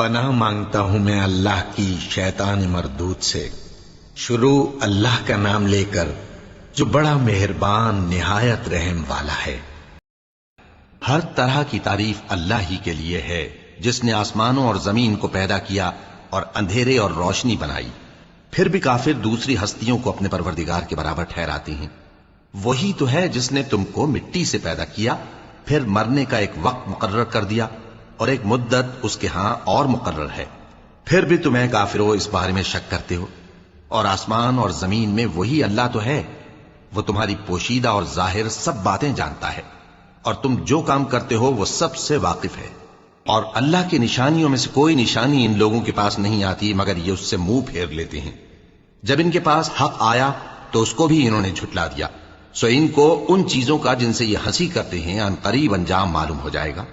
پناہ مانگتا ہوں میں اللہ کی شیطان مردود سے۔ شروع اللہ کا نام لے کر جو بڑا مہربان نہایت رحم والا ہے۔ ہر طرح کی تعریف اللہ ہی کے لیے ہے جس نے آسمانوں اور زمین کو پیدا کیا اور اندھیرے اور روشنی بنائی۔ پھر بھی کافر دوسری ہستیوں کو اپنے پروردگار کے برابر ٹھہراتے ہیں۔ وہی تو ہے جس نے تم کو مٹی سے پیدا کیا، پھر مرنے کا ایک وقت مقرر کر دیا اور ایک مدت اس کے ہاں اور مقرر ہے۔ پھر بھی تمہیں کافرو اس بارے میں شک کرتے ہو، اور آسمان اور زمین میں وہی اللہ تو ہے، وہ تمہاری پوشیدہ اور ظاہر سب باتیں جانتا ہے، اور تم جو کام کرتے ہو وہ سب سے واقف ہے۔ اور اللہ کی نشانیوں میں سے کوئی نشانی ان لوگوں کے پاس نہیں آتی مگر یہ اس سے منہ پھیر لیتے ہیں۔ جب ان کے پاس حق آیا تو اس کو بھی انہوں نے جھٹلا دیا، سو ان کو ان چیزوں کا جن سے یہ ہنسی کرتے ہیں ان قریب انجام معلوم ہو جائے گا۔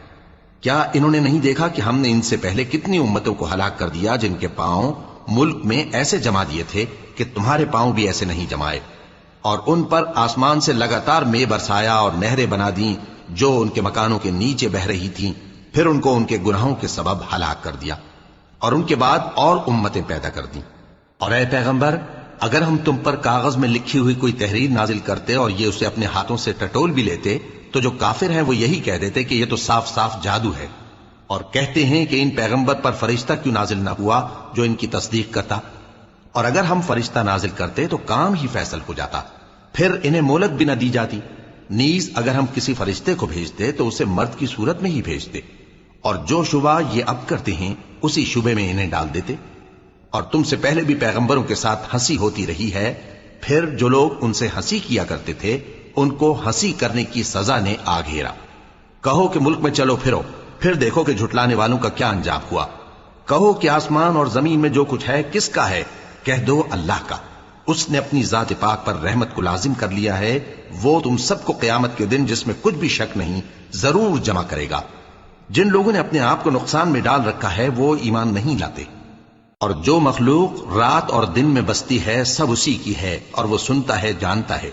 کیا انہوں نے نہیں دیکھا کہ ہم نے ان سے پہلے کتنی امتوں کو ہلاک کر دیا جن کے پاؤں ملک میں ایسے جما دیے تھے کہ تمہارے پاؤں بھی ایسے نہیں جمائے، اور ان پر آسمان سے لگاتار مے برسایا اور نہریں بنا دیں جو ان کے مکانوں کے نیچے بہ رہی تھیں، پھر ان کو ان کے گناہوں کے سبب ہلاک کر دیا، اور ان کے بعد اور امتیں پیدا کر دیں۔ اور اے پیغمبر، اگر ہم تم پر کاغذ میں لکھی ہوئی کوئی تحریر نازل کرتے اور یہ اسے اپنے ہاتھوں سے ٹٹول بھی لیتے تو جو کافر ہیں وہ یہی کہہ دیتے کہ یہ تو صاف صاف جادو ہے، اور کہتے ہیں کہ ان پیغمبر پر فرشتہ کیوں نازل نہ ہوا جو ان کی تصدیق کرتا، اور اگر ہم فرشتہ نازل کرتے تو کام ہی فیصل ہو جاتا، پھر انہیں مہلت بھی نہ دی جاتی۔ نیز اگر ہم کسی فرشتے کو بھیجتے تو اسے مرد کی صورت میں ہی بھیجتے، اور جو شبہ یہ اب کرتے ہیں اسی شبے میں انہیں ڈال دیتے۔ اور تم سے پہلے بھی پیغمبروں کے ساتھ ہنسی ہوتی رہی ہے، پھر جو لوگ ان سے ہنسی کیا کرتے تھے ان کو ہنسی کرنے کی سزا نے آ گھیرا۔ کہو کہ ملک میں چلو پھرو، پھر دیکھو کہ جھٹلانے والوں کا کیا انجام ہوا۔ کہو کہ آسمان اور زمین میں جو کچھ ہے کس کا ہے؟ کہہ دو اللہ کا۔ اس نے اپنی ذات پاک پر رحمت کو لازم کر لیا ہے، وہ تم سب کو قیامت کے دن جس میں کچھ بھی شک نہیں ضرور جمع کرے گا۔ جن لوگوں نے اپنے آپ کو نقصان میں ڈال رکھا ہے وہ ایمان نہیں لاتے، اور جو مخلوق رات اور دن میں بستی ہے سب اسی کی ہے، اور وہ سنتا ہے جانتا ہے۔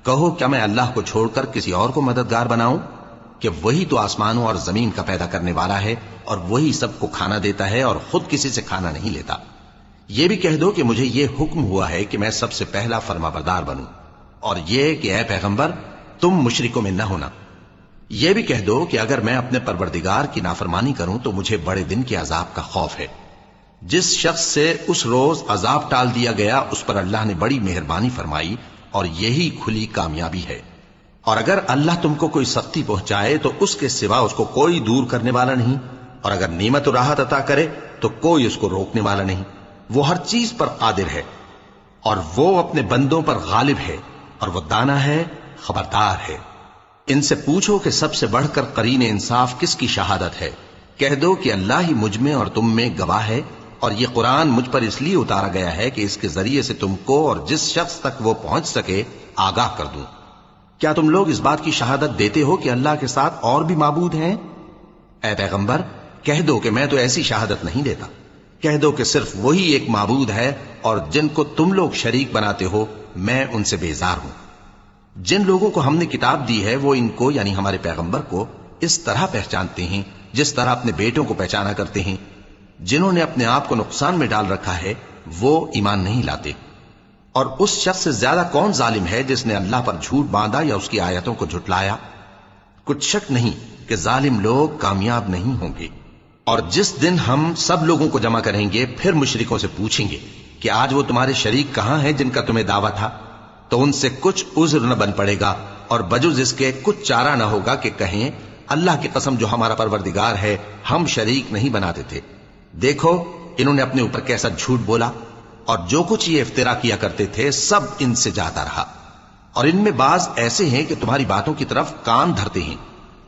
کہو کیا میں اللہ کو چھوڑ کر کسی اور کو مددگار بناؤں کہ وہی تو آسمانوں اور زمین کا پیدا کرنے والا ہے، اور وہی سب کو کھانا دیتا ہے اور خود کسی سے کھانا نہیں لیتا۔ یہ بھی کہہ دو کہ مجھے یہ حکم ہوا ہے کہ میں سب سے پہلا فرما بردار بنوں، اور یہ کہ اے پیغمبر تم مشرکوں میں نہ ہونا۔ یہ بھی کہہ دو کہ اگر میں اپنے پروردگار کی نافرمانی کروں تو مجھے بڑے دن کے عذاب کا خوف ہے۔ جس شخص سے اس روز عذاب ٹال دیا گیا اس پر اللہ نے بڑی مہربانی فرمائی، اور یہی کھلی کامیابی ہے۔ اور اگر اللہ تم کو کوئی سختی پہنچائے تو اس کے سوا اس کو کوئی دور کرنے والا نہیں، اور اگر نعمت و راحت عطا کرے تو کوئی اس کو روکنے والا نہیں۔ وہ ہر چیز پر قادر ہے، اور وہ اپنے بندوں پر غالب ہے، اور وہ دانا ہے، خبردار ہے۔ ان سے پوچھو کہ سب سے بڑھ کر قرین انصاف کس کی شہادت ہے؟ کہہ دو کہ اللہ ہی مجھ میں اور تم میں گواہ ہے، اور یہ قرآن مجھ پر اس لیے اتارا گیا ہے کہ اس کے ذریعے سے تم کو اور جس شخص تک وہ پہنچ سکے آگاہ کر دوں۔ کیا تم لوگ اس بات کی شہادت دیتے ہو کہ اللہ کے ساتھ اور بھی معبود ہیں؟ اے پیغمبر کہہ دو کہ میں تو ایسی شہادت نہیں دیتا۔ کہہ دو کہ صرف وہی ایک معبود ہے، اور جن کو تم لوگ شریک بناتے ہو میں ان سے بیزار ہوں۔ جن لوگوں کو ہم نے کتاب دی ہے وہ ان کو یعنی ہمارے پیغمبر کو اس طرح پہچانتے ہیں جس طرح اپنے بیٹوں کو پہچانا کرتے ہیں۔ جنہوں نے اپنے آپ کو نقصان میں ڈال رکھا ہے وہ ایمان نہیں لاتے۔ اور اس شخص سے زیادہ کون ظالم ہے جس نے اللہ پر جھوٹ باندھا یا اس کی آیتوں کو جھٹلایا؟ کچھ شک نہیں کہ ظالم لوگ کامیاب نہیں ہوں گے۔ اور جس دن ہم سب لوگوں کو جمع کریں گے پھر مشرکوں سے پوچھیں گے کہ آج وہ تمہارے شریک کہاں ہیں جن کا تمہیں دعویٰ تھا، تو ان سے کچھ عذر نہ بن پڑے گا، اور بجز اس کے کچھ چارہ نہ ہوگا کہ کہیں اللہ کی قسم جو ہمارا پروردگار ہے ہم شریک نہیں بناتے تھے۔ دیکھو انہوں نے اپنے اوپر کیسا جھوٹ بولا، اور جو کچھ یہ افترا کیا کرتے تھے سب ان سے جاتا رہا۔ اور ان میں بعض ایسے ہیں کہ تمہاری باتوں کی طرف کان دھرتے ہیں،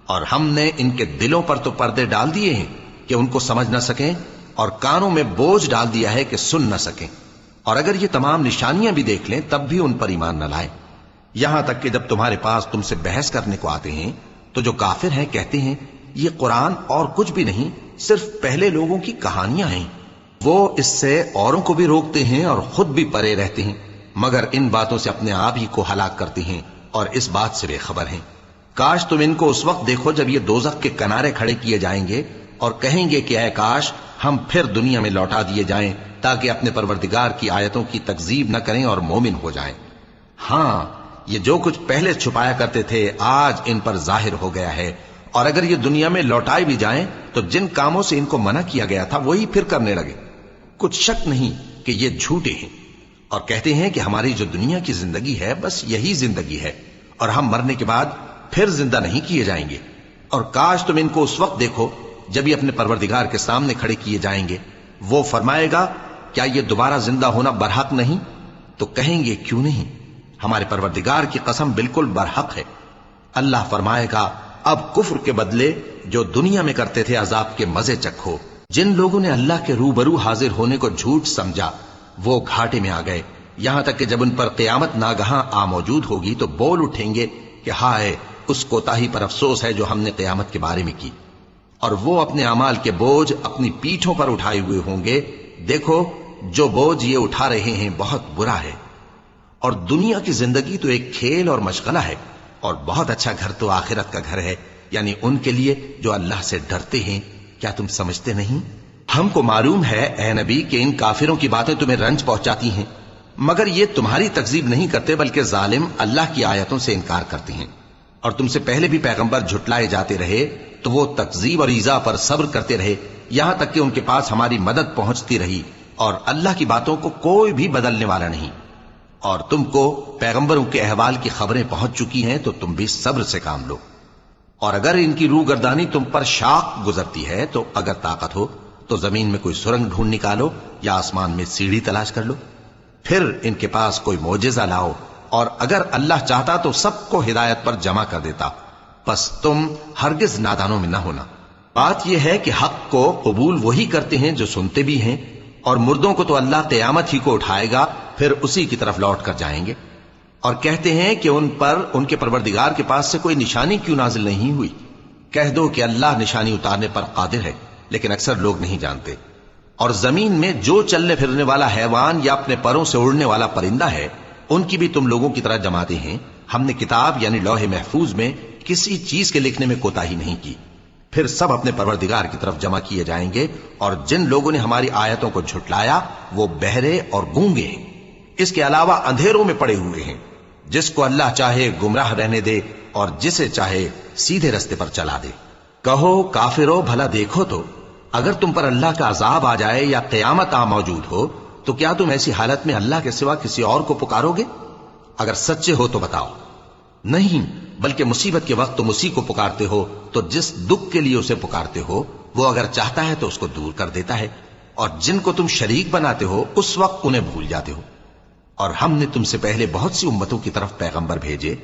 اور ہم نے ان کے دلوں پر تو پردے ڈال دیے ہیں کہ ان کو سمجھ نہ سکیں، اور کانوں میں بوجھ ڈال دیا ہے کہ سن نہ سکیں، اور اگر یہ تمام نشانیاں بھی دیکھ لیں تب بھی ان پر ایمان نہ لائیں۔ یہاں تک کہ جب تمہارے پاس تم سے بحث کرنے کو آتے ہیں تو جو کافر ہیں کہتے ہیں یہ قرآن اور کچھ بھی نہیں صرف پہلے لوگوں کی کہانیاں ہیں۔ وہ اس سے اوروں کو بھی روکتے ہیں اور خود بھی پرے رہتے ہیں، مگر ان باتوں سے اپنے آپ ہی کو ہلاک کرتے ہیں اور اس بات سے بے خبر ہیں۔ کاش تم ان کو اس وقت دیکھو جب یہ دوزخ کے کنارے کھڑے کیے جائیں گے اور کہیں گے کہ اے کاش ہم پھر دنیا میں لوٹا دیے جائیں تاکہ اپنے پروردگار کی آیتوں کی تکذیب نہ کریں اور مومن ہو جائیں۔ ہاں، یہ جو کچھ پہلے چھپایا کرتے تھے آج ان پر ظاہر ہو گیا ہے، اور اگر یہ دنیا میں لوٹائے بھی جائیں تو جن کاموں سے ان کو منع کیا گیا تھا وہی پھر کرنے لگے۔ کچھ شک نہیں کہ یہ جھوٹے ہیں، اور کہتے ہیں کہ ہماری جو دنیا کی زندگی ہے بس یہی زندگی ہے، اور ہم مرنے کے بعد پھر زندہ نہیں کیے جائیں گے۔ اور کاش تم ان کو اس وقت دیکھو جب یہ اپنے پروردگار کے سامنے کھڑے کیے جائیں گے، وہ فرمائے گا کیا یہ دوبارہ زندہ ہونا برحق نہیں؟ تو کہیں گے کیوں نہیں، ہمارے پروردگار کی قسم بالکل برحق ہے۔ اللہ فرمائے گا اب کفر کے بدلے جو دنیا میں کرتے تھے عذاب کے مزے چکھو۔ جن لوگوں نے اللہ کے روبرو حاضر ہونے کو جھوٹ سمجھا وہ گھاٹے میں آ گئے، یہاں تک کہ جب ان پر قیامت ناگہاں آ موجود ہوگی تو بول اٹھیں گے کہ ہائے اس کوتاہی پر افسوس ہے جو ہم نے قیامت کے بارے میں کی، اور وہ اپنے اعمال کے بوجھ اپنی پیٹھوں پر اٹھائے ہوئے ہوں گے۔ دیکھو جو بوجھ یہ اٹھا رہے ہیں بہت برا ہے، اور دنیا کی زندگی تو ایک کھیل اور مشغلہ ہے، اور بہت اچھا گھر تو آخرت کا گھر ہے، یعنی ان کے لیے جو اللہ سے ڈرتے ہیں۔ کیا تم سمجھتے نہیں؟ ہم کو معلوم ہے اے نبی کہ ان کافروں کی باتیں تمہیں رنج پہنچاتی ہیں، مگر یہ تمہاری تکذیب نہیں کرتے بلکہ ظالم اللہ کی آیتوں سے انکار کرتے ہیں۔ اور تم سے پہلے بھی پیغمبر جھٹلائے جاتے رہے تو وہ تکذیب اور ایذا پر صبر کرتے رہے، یہاں تک کہ ان کے پاس ہماری مدد پہنچتی رہی، اور اللہ کی باتوں کو کوئی بھی بدلنے والا نہیں۔ اور تم کو پیغمبروں کے احوال کی خبریں پہنچ چکی ہیں تو تم بھی صبر سے کام لو۔ اور اگر ان کی روح گردانی تم پر شاق گزرتی ہے تو اگر طاقت ہو تو زمین میں کوئی سرنگ ڈھونڈ نکالو یا آسمان میں سیڑھی تلاش کر لو، پھر ان کے پاس کوئی معجزہ لاؤ، اور اگر اللہ چاہتا تو سب کو ہدایت پر جمع کر دیتا، پس تم ہرگز نادانوں میں نہ ہونا۔ بات یہ ہے کہ حق کو قبول وہی کرتے ہیں جو سنتے بھی ہیں، اور مردوں کو تو اللہ قیامت ہی کو اٹھائے گا، پھر اسی کی طرف لوٹ کر جائیں گے۔ اور کہتے ہیں کہ ان پر ان کے پروردگار کے پاس سے کوئی نشانی کیوں نازل نہیں ہوئی؟ کہہ دو کہ اللہ نشانی اتارنے پر قادر ہے، لیکن اکثر لوگ نہیں جانتے۔ اور زمین میں جو چلنے پھرنے والا حیوان یا اپنے پروں سے اڑنے والا پرندہ ہے ان کی بھی تم لوگوں کی طرح جماعتیں ہیں۔ ہم نے کتاب یعنی لوح محفوظ میں کسی چیز کے لکھنے میں کوتاہی نہیں کی، پھر سب اپنے پروردگار کی طرف جمع کیے جائیں گے۔ اور جن لوگوں نے ہماری آیتوں کو جھٹلایا وہ بہرے اور گونگے ہیں، اس کے علاوہ اندھیروں میں پڑے ہوئے ہیں۔ جس کو اللہ چاہے گمراہ رہنے دے اور جسے چاہے سیدھے رستے پر چلا دے۔ کہو کافرو بھلا دیکھو تو اگر تم پر اللہ کا عذاب آ جائے یا قیامت آ موجود ہو تو کیا تم ایسی حالت میں اللہ کے سوا کسی اور کو پکارو گے؟ اگر سچے ہو تو بتاؤ۔ نہیں، بلکہ مصیبت کے وقت تم اسی کو پکارتے ہو، تو جس دکھ کے لیے اسے پکارتے ہو وہ اگر چاہتا ہے تو اس کو دور کر دیتا ہے، اور جن کو تم شریک بناتے ہو اس وقت انہیں بھول جاتے ہو۔ اور ہم نے تم سے پہلے بہت سی امتوں کی طرف پیغمبر بھیجے،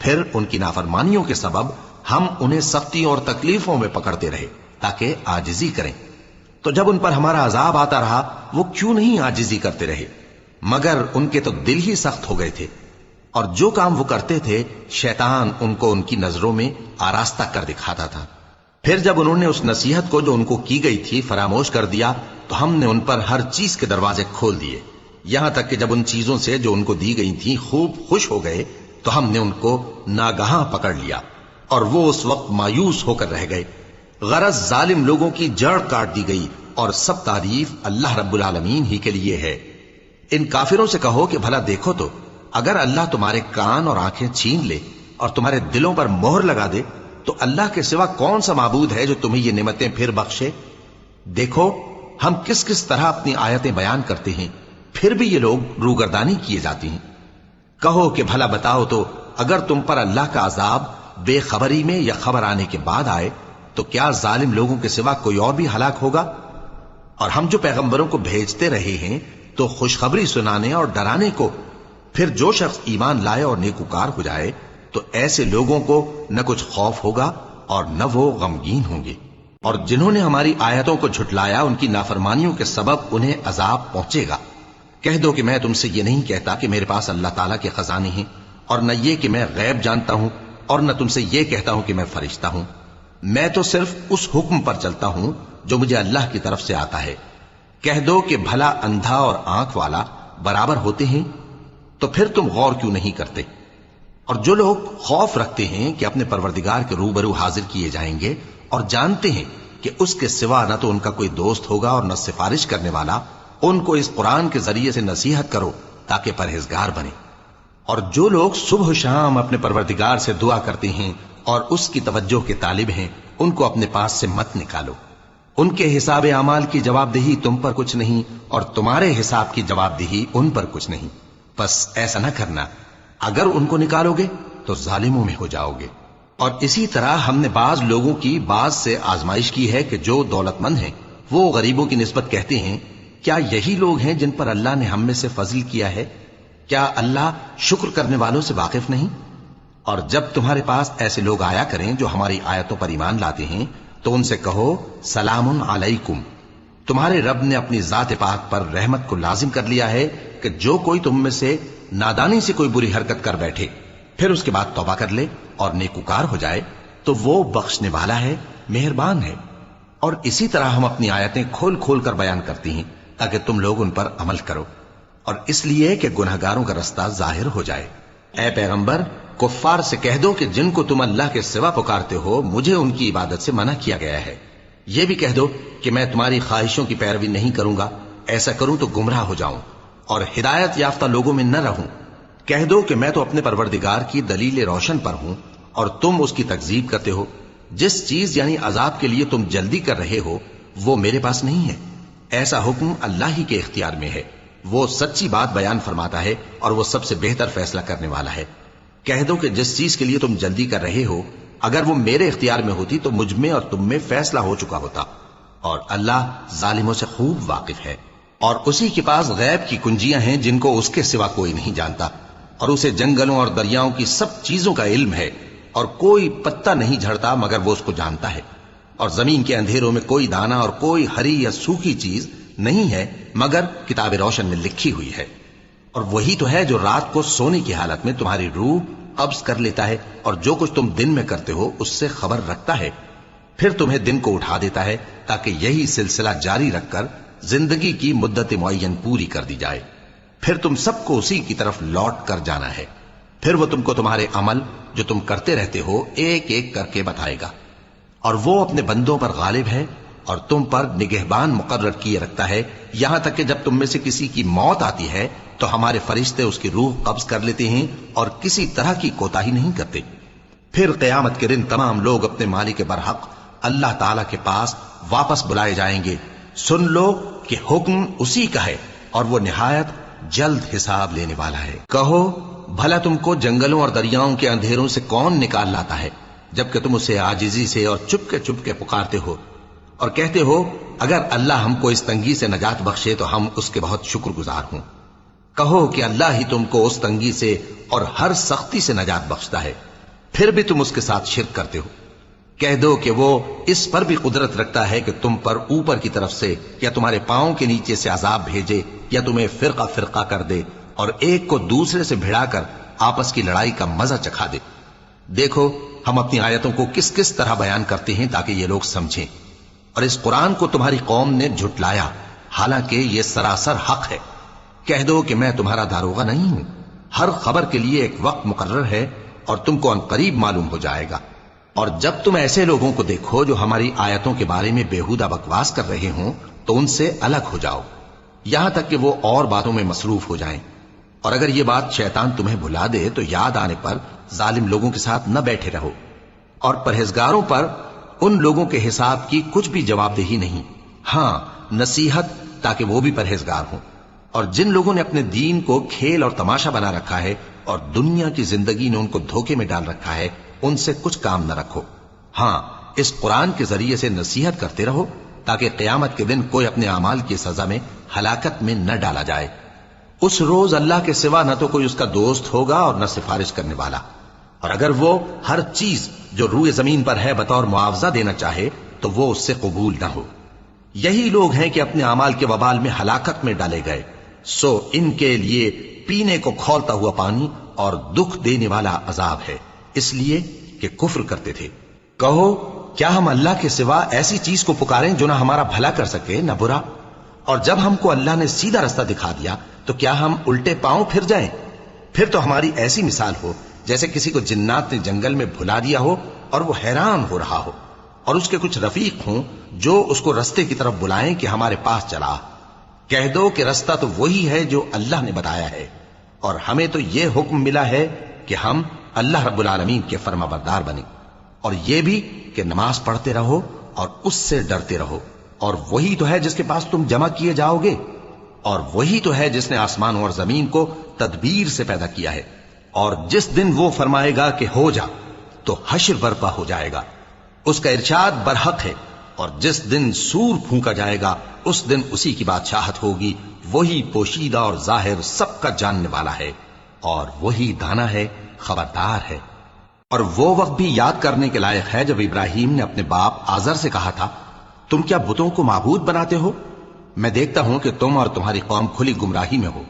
پھر ان کی نافرمانیوں کے سبب ہم انہیں سختیوں اور تکلیفوں میں پکڑتے رہے تاکہ عاجزی کریں۔ تو جب ان پر ہمارا عذاب آتا رہا وہ کیوں نہیں عاجزی کرتے رہے، مگر ان کے تو دل ہی سخت ہو گئے تھے، اور جو کام وہ کرتے تھے شیطان ان کو ان کی نظروں میں آراستہ کر دکھاتا تھا۔ پھر جب انہوں نے اس نصیحت کو جو ان کو کی گئی تھی فراموش کر دیا تو ہم نے ان پر ہر چیز کے دروازے کھول دیے، یہاں تک کہ جب ان چیزوں سے جو ان کو دی گئی تھیں خوب خوش ہو گئے تو ہم نے ان کو ناگہاں پکڑ لیا، اور وہ اس وقت مایوس ہو کر رہ گئے۔ غرض ظالم لوگوں کی جڑ کاٹ دی گئی، اور سب تعریف اللہ رب العالمین ہی کے لیے ہے۔ ان کافروں سے کہو کہ بھلا دیکھو تو اگر اللہ تمہارے کان اور آنکھیں چھین لے اور تمہارے دلوں پر مہر لگا دے تو اللہ کے سوا کون سا معبود ہے جو تمہیں یہ نعمتیں پھر بخشے؟ دیکھو ہم کس کس طرح اپنی آیتیں بیان کرتے ہیں، پھر بھی یہ لوگ روگردانی کیے جاتے ہیں۔ کہو کہ بھلا بتاؤ تو اگر تم پر اللہ کا عذاب بے خبری میں یا خبر آنے کے بعد آئے تو کیا ظالم لوگوں کے سوا کوئی اور بھی ہلاک ہوگا؟ اور ہم جو پیغمبروں کو بھیجتے رہے ہیں تو خوشخبری سنانے اور ڈرانے کو، پھر جو شخص ایمان لائے اور نیکوکار ہو جائے تو ایسے لوگوں کو نہ کچھ خوف ہوگا اور نہ وہ غمگین ہوں گے۔ اور جنہوں نے ہماری آیتوں کو جھٹلایا ان کی نافرمانیوں کے سبب انہیں عذاب پہنچے گا۔ کہہ دو کہ میں تم سے یہ نہیں کہتا کہ میرے پاس اللہ تعالیٰ کے خزانے ہیں، اور نہ یہ کہ میں غیب جانتا ہوں، اور نہ تم سے یہ کہتا ہوں کہ میں فرشتہ ہوں۔ میں تو صرف اس حکم پر چلتا ہوں جو مجھے اللہ کی طرف سے آتا ہے۔ کہہ دو کہ بھلا اندھا اور آنکھ والا برابر ہوتے ہیں؟ تو پھر تم غور کیوں نہیں کرتے؟ اور جو لوگ خوف رکھتے ہیں کہ اپنے پروردگار کے روبرو حاضر کیے جائیں گے اور جانتے ہیں کہ اس کے سوا نہ تو ان کا کوئی دوست ہوگا اور نہ سفارش کرنے والا، ان کو اس قرآن کے ذریعے سے نصیحت کرو تاکہ پرہیزگار بنے۔ اور جو لوگ صبح و شام اپنے پروردگار سے دعا کرتے ہیں اور اس کی توجہ کے طالب ہیں، ان کو اپنے پاس سے مت نکالو۔ ان کے حساب اعمال کی جواب دہی تم پر کچھ نہیں، اور تمہارے حساب کی جواب دہی ان پر کچھ نہیں۔ بس ایسا نہ کرنا، اگر ان کو نکالو گے تو ظالموں میں ہو جاؤ گے۔ اور اسی طرح ہم نے بعض لوگوں کی بعض سے آزمائش کی ہے کہ جو دولت مند ہیں وہ غریبوں کی نسبت کہتے ہیں کیا یہی لوگ ہیں جن پر اللہ نے ہم میں سے فضل کیا ہے؟ کیا اللہ شکر کرنے والوں سے واقف نہیں؟ اور جب تمہارے پاس ایسے لوگ آیا کریں جو ہماری آیتوں پر ایمان لاتے ہیں تو ان سے کہو سلام علیکم، تمہارے رب نے اپنی ذات پاک پر رحمت کو لازم کر لیا ہے کہ جو کوئی تم میں سے نادانی سے کوئی بری حرکت کر بیٹھے پھر اس کے بعد توبہ کر لے اور نیکوکار ہو جائے تو وہ بخشنے والا ہے، مہربان ہے۔ اور اسی طرح ہم اپنی آیتیں کھول کھول کر بیان کرتی ہیں تاکہ تم لوگ ان پر عمل کرو، اور اس لیے کہ گناہگاروں کا رستہ ظاہر ہو جائے۔ اے پیغمبر، کفار سے کہہ دو کہ جن کو تم اللہ کے سوا پکارتے ہو مجھے ان کی عبادت سے منع کیا گیا ہے۔ یہ بھی کہہ دو کہ میں تمہاری خواہشوں کی پیروی نہیں کروں گا، ایسا کروں تو گمراہ ہو جاؤں اور ہدایت یافتہ لوگوں میں نہ رہوں۔ کہہ دو کہ میں تو اپنے پروردگار کی دلیل روشن پر ہوں اور تم اس کی تکذیب کرتے ہو۔ جس چیز یعنی عذاب کے لیے تم جلدی کر رہے ہو وہ میرے پاس نہیں ہے، ایسا حکم اللہ ہی کے اختیار میں ہے۔ وہ سچی بات بیان فرماتا ہے اور وہ سب سے بہتر فیصلہ کرنے والا ہے۔ کہہ دو کہ جس چیز کے لیے تم جلدی کر رہے ہو اگر وہ میرے اختیار میں ہوتی تو مجھ میں اور تم میں فیصلہ ہو چکا ہوتا، اور اللہ ظالموں سے خوب واقف ہے۔ اور اسی کے پاس غیب کی کنجیاں ہیں جن کو اس کے سوا کوئی نہیں جانتا، اور اسے جنگلوں اور دریاؤں کی سب چیزوں کا علم ہے، اور کوئی پتا نہیں جھڑتا مگر وہ اس کو جانتا ہے۔ اور زمین کے اندھیروں میں کوئی دانہ اور کوئی ہری یا سوکھی چیز نہیں ہے مگر کتاب روشن میں لکھی ہوئی ہے۔ اور وہی تو ہے جو رات کو سونے کی حالت میں تمہاری روح قبض کر لیتا ہے اور جو کچھ تم دن میں کرتے ہو اس سے خبر رکھتا ہے، پھر تمہیں دن کو اٹھا دیتا ہے تاکہ یہی سلسلہ جاری رکھ کر زندگی کی مدت معین پوری کر دی جائے۔ پھر تم سب کو اسی کی طرف لوٹ کر جانا ہے، پھر وہ تم کو تمہارے عمل جو تم کرتے رہتے ہو ایک ایک کر کے بتائے گا۔ اور وہ اپنے بندوں پر غالب ہے اور تم پر نگہبان مقرر کیے رکھتا ہے، یہاں تک کہ جب تم میں سے کسی کی موت آتی ہے تو ہمارے فرشتے اس کی روح قبض کر لیتے ہیں اور کسی طرح کی کوتاہی نہیں کرتے۔ پھر قیامت کے دن تمام لوگ اپنے مالک برحق اللہ تعالی کے پاس واپس بلائے جائیں گے۔ سن لو کہ حکم اسی کا ہے اور وہ نہایت جلد حساب لینے والا ہے۔ کہو بھلا تم کو جنگلوں اور دریاؤں کے اندھیروں سے کون نکال لاتا ہے جبکہ تم اسے عاجزی سے اور چپ کے پکارتے ہو اور کہتے ہو اگر اللہ ہم کو اس تنگی سے نجات بخشے تو ہم اس کے بہت شکر گزار ہوں۔ کہو کہ اللہ ہی تم کو اس تنگی سے اور ہر سختی سے نجات بخشتا ہے، پھر بھی تم اس کے ساتھ شرک کرتے ہو۔ کہہ دو کہ وہ اس پر بھی قدرت رکھتا ہے کہ تم پر اوپر کی طرف سے یا تمہارے پاؤں کے نیچے سے عذاب بھیجے یا تمہیں فرقہ فرقہ کر دے اور ایک کو دوسرے سے بھڑا کر آپس کی لڑائی کا مزہ چکھا دے۔ دیکھو ہم اپنی آیتوں کو کس کس طرح بیان کرتے ہیں تاکہ یہ لوگ سمجھیں۔ اور اس قرآن کو تمہاری قوم نے جھٹلایا حالانکہ یہ سراسر حق ہے۔ کہہ دو کہ میں تمہارا داروغہ نہیں ہوں، ہر خبر کے لیے ایک وقت مقرر ہے اور تم کو عنقریب معلوم ہو جائے گا۔ اور جب تم ایسے لوگوں کو دیکھو جو ہماری آیتوں کے بارے میں بےہودہ بکواس کر رہے ہوں تو ان سے الگ ہو جاؤ یہاں تک کہ وہ اور باتوں میں مصروف ہو جائیں۔ اور اگر یہ بات شیطان تمہیں بھلا دے تو یاد آنے پر ظالم لوگوں کے ساتھ نہ بیٹھے رہو، اور پرہیزگاروں پر ان لوگوں کے حساب کی کچھ بھی جواب دہی نہیں، ہاں نصیحت تاکہ وہ بھی پرہیزگار ہوں۔ اور جن لوگوں نے اپنے دین کو کھیل اور تماشا بنا رکھا ہے اور دنیا کی زندگی نے ان کو دھوکے میں ڈال رکھا ہے ان سے کچھ کام نہ رکھو، ہاں اس قرآن کے ذریعے سے نصیحت کرتے رہو تاکہ قیامت کے دن کوئی اپنے اعمال کی سزا میں ہلاکت میں نہ ڈالا جائے۔ اس روز اللہ کے سوا نہ تو کوئی اس کا دوست ہوگا اور نہ سفارش کرنے والا، اور اگر وہ ہر چیز جو روئے زمین پر ہے بطور معاوضہ دینا چاہے تو وہ اس سے قبول نہ ہو۔ یہی لوگ ہیں کہ اپنے اعمال کے وبال میں ہلاکت میں ڈالے گئے، سو ان کے لیے پینے کو کھولتا ہوا پانی اور دکھ دینے والا عذاب ہے، اس لیے کہ کفر کرتے تھے۔ کہو کیا ہم اللہ کے سوا ایسی چیز کو پکاریں جو نہ ہمارا بھلا کر سکے نہ برا؟ اور جب ہم کو اللہ نے سیدھا رستہ دکھا دیا تو کیا ہم الٹے پاؤں پھر جائیں؟ پھر تو ہماری ایسی مثال ہو جیسے کسی کو جنات نے جنگل میں بھلا دیا ہو اور وہ حیران ہو رہا ہو، اور اس کے کچھ رفیق ہوں جو اس کو رستے کی طرف بلائیں کہ ہمارے پاس چلا۔ کہہ دو کہ رستہ تو وہی ہے جو اللہ نے بتایا ہے، اور ہمیں تو یہ حکم ملا ہے کہ ہم اللہ رب العالمین کے فرما بردار بنیں، اور یہ بھی کہ نماز پڑھتے رہو اور اس سے ڈرتے رہو، اور وہی تو ہے جس کے پاس تم جمع کیے جاؤ گے، اور وہی تو ہے جس نے آسمانوں اور زمین کو تدبیر سے پیدا کیا ہے، اور جس دن وہ فرمائے گا کہ ہو جا تو حشر برپا ہو جائے گا، اس کا ارشاد برحق ہے، اور جس دن سور پھونکا جائے گا اس دن اسی کی بادشاہت ہوگی، وہی پوشیدہ اور ظاہر سب کا جاننے والا ہے، اور وہی دانا ہے، خبردار ہے۔ اور وہ وقت بھی یاد کرنے کے لائق ہے جب ابراہیم نے اپنے باپ آزر سے کہا تھا، تم کیا بتوں کو معبود بناتے ہو؟ میں دیکھتا ہوں کہ تم اور تمہاری قوم کھلی گمراہی میں ہو۔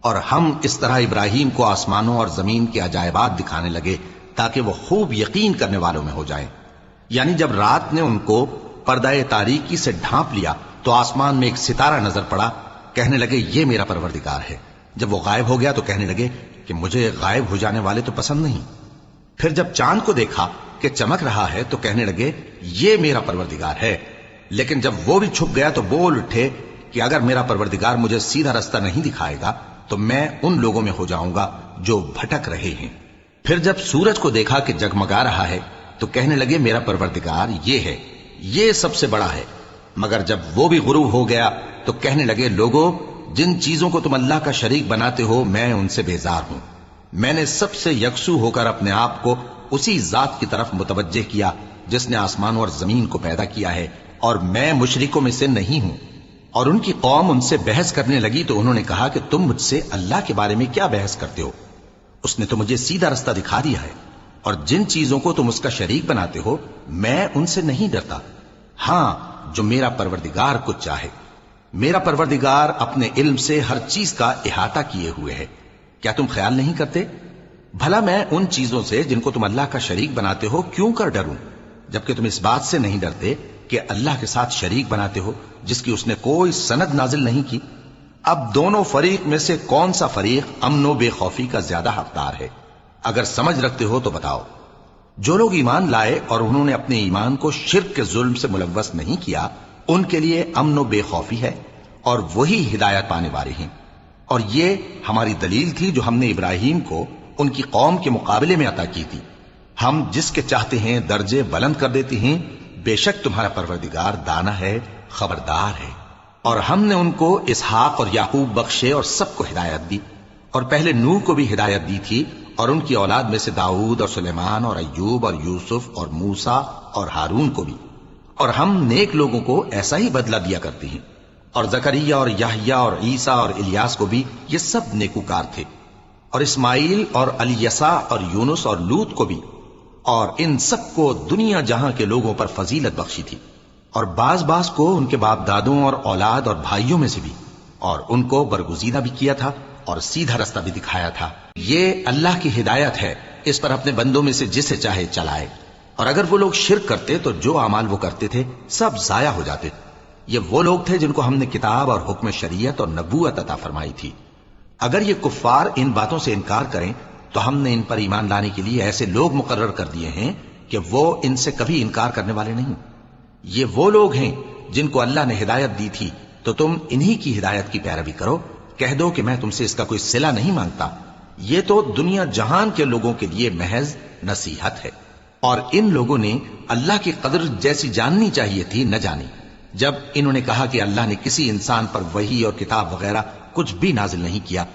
اور ہم اس طرح ابراہیم کو آسمانوں اور زمین کے عجائبات دکھانے لگے تاکہ وہ خوب یقین کرنے والوں میں ہو جائیں۔ یعنی جب رات نے ان کو پردہ تاریکی سے ڈھانپ لیا تو آسمان میں ایک ستارہ نظر پڑا، کہنے لگے یہ میرا پروردگار ہے۔ جب وہ غائب ہو گیا تو کہنے لگے کہ مجھے غائب ہو جانے والے تو پسند نہیں۔ پھر جب چاند کو دیکھا کہ چمک رہا ہے تو کہنے لگے یہ میرا پروردگار ہے۔ لیکن جب وہ بھی چھپ گیا تو بول اٹھے کہ اگر میرا پروردگار مجھے سیدھا رستہ نہیں دکھائے گا تو میں ان لوگوں میں ہو جاؤں گا جو بھٹک رہے ہیں۔ پھر جب سورج کو دیکھا کہ جگمگا رہا ہے تو کہنے لگے میرا پروردگار یہ ہے، یہ سب سے بڑا ہے۔ مگر جب وہ بھی غروب ہو گیا تو کہنے لگے لوگوں، جن چیزوں کو تم اللہ کا شریک بناتے ہو میں ان سے بیزار ہوں۔ میں نے سب سے یکسو ہو کر اپنے آپ کو اسی ذات کی طرف متوجہ کیا جس نے آسمان اور زمین کو پیدا کیا ہے، اور میں مشرکوں میں سے نہیں ہوں۔ اور ان کی قوم ان سے بحث کرنے لگی تو انہوں نے کہا کہ تم مجھ سے اللہ کے بارے میں کیا بحث کرتے ہو؟ اس نے تو مجھے سیدھا رستہ دکھا دیا ہے، اور جن چیزوں کو تم اس کا شریک بناتے ہو میں ان سے نہیں ڈرتا، ہاں جو میرا پروردگار کچھ چاہے۔ میرا پروردگار اپنے علم سے ہر چیز کا احاطہ کیے ہوئے ہے۔ کیا تم خیال نہیں کرتے؟ بھلا میں ان چیزوں سے جن کو تم اللہ کا شریک بناتے ہو کیوں کر ڈروں، جبکہ تم اس بات سے نہیں ڈرتے کہ اللہ کے ساتھ شریک بناتے ہو جس کی اس نے کوئی سند نازل نہیں کی۔ اب دونوں فریق میں سے کون سا فریق امن و بے خوفی کا زیادہ حقدار ہے؟ اگر سمجھ رکھتے ہو تو بتاؤ۔ جو لوگ ایمان لائے اور انہوں نے اپنے ایمان کو شرک کے ظلم سے ملوث نہیں کیا ان کے لیے امن و بے خوفی ہے، اور وہی ہدایت پانے والے ہیں۔ اور یہ ہماری دلیل تھی جو ہم نے ابراہیم کو ان کی قوم کے مقابلے میں عطا کی تھی۔ ہم جس کے چاہتے ہیں درجے بلند کر دیتے ہیں، بے شک تمہارا پروردگار دانا ہے، خبردار ہے۔ اور ہم نے ان کو اسحاق اور یعقوب بخشے اور سب کو ہدایت دی، اور پہلے نوح کو بھی ہدایت دی تھی، اور ان کی اولاد میں سے داؤد اور سلیمان اور ایوب اور یوسف اور موسیٰ اور ہارون کو بھی۔ اور ہم نیک لوگوں کو ایسا ہی بدلہ دیا کرتے ہیں۔ اور زکریا اور یحییٰ اور عیسیٰ اور الیاس کو بھی، یہ سب نیکوکار تھے۔ اور اسماعیل اور الیسع اور یونس اور لوط کو بھی، اور ان سب کو دنیا جہاں کے لوگوں پر فضیلت بخشی تھی، اور بعض کو ان کے باپ دادوں اور اولاد اور بھائیوں میں سے بھی، اور ان کو برگزیدہ بھی کیا تھا اور سیدھا رستہ بھی دکھایا تھا۔ یہ اللہ کی ہدایت ہے، اس پر اپنے بندوں میں سے جسے چاہے چلائے۔ اور اگر وہ لوگ شرک کرتے تو جو اعمال وہ کرتے تھے سب ضائع ہو جاتے۔ یہ وہ لوگ تھے جن کو ہم نے کتاب اور حکم شریعت اور نبوت عطا فرمائی تھی۔ اگر یہ کفار ان باتوں سے انکار کریں تو ہم نے ان پر ایمان لانے کے لیے ایسے لوگ مقرر کر دیے ہیں کہ وہ ان سے کبھی انکار کرنے والے نہیں۔ یہ وہ لوگ ہیں جن کو اللہ نے ہدایت دی تھی، تو تم انہی کی ہدایت کی پیروی کرو۔ کہہ دو کہ میں تم سے اس کا کوئی صلہ نہیں مانگتا، یہ تو دنیا جہان کے لوگوں کے لیے محض نصیحت ہے۔ اور ان لوگوں نے اللہ کی قدر جیسی جاننی چاہیے تھی نہ جانی، جب انہوں نے کہا کہ اللہ نے کسی انسان پر وحی اور کتاب وغیرہ کچھ بھی نازل نہیں کیا۔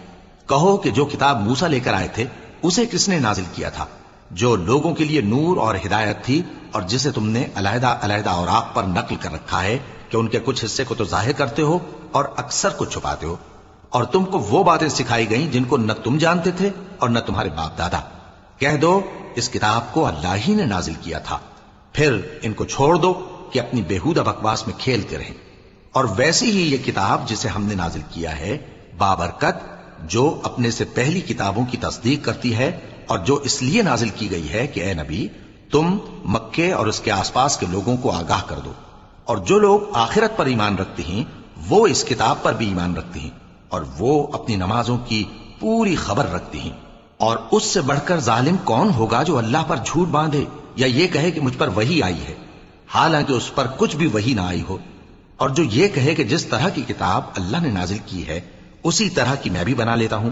کہو کہ جو کتاب موسیٰ لے کر آئے تھے اسے کس نے نازل کیا تھا، جو لوگوں کے لیے نور اور ہدایت تھی، اور جسے تم نے علیحدہ علیحدہ اوراق پر نقل کر رکھا ہے کہ ان کے کچھ حصے کو تو ظاہر کرتے ہو اور اکثر کو چھپاتے ہو۔ اور تم کو وہ باتیں سکھائی گئیں جن کو نہ تم جانتے تھے اور نہ تمہارے باپ دادا۔ کہہ دو اس کتاب کو اللہ ہی نے نازل کیا تھا، پھر ان کو چھوڑ دو کہ اپنی بےہودہ بکواس میں کھیلتے رہیں۔ اور ویسی ہی یہ کتاب جسے ہم نے نازل کیا ہے بابرکت، جو اپنے سے پہلی کتابوں کی تصدیق کرتی ہے، اور جو اس لیے نازل کی گئی ہے کہ اے نبی تم مکے اور اس کے آس پاس کے لوگوں کو آگاہ کر دو۔ اور جو لوگ آخرت پر ایمان رکھتے ہیں وہ اس کتاب پر بھی ایمان رکھتے ہیں، اور وہ اپنی نمازوں کی پوری خبر رکھتے ہیں۔ اور اس سے بڑھ کر ظالم کون ہوگا جو اللہ پر جھوٹ باندھے یا یہ کہے کہ مجھ پر وحی آئی ہے۔ حالانکہ اس پر کچھ بھی وحی نہ آئی ہو، اور جو یہ کہے کہ جس طرح کی کتاب اللہ نے نازل کی ہے اسی طرح کی میں بھی بنا لیتا ہوں۔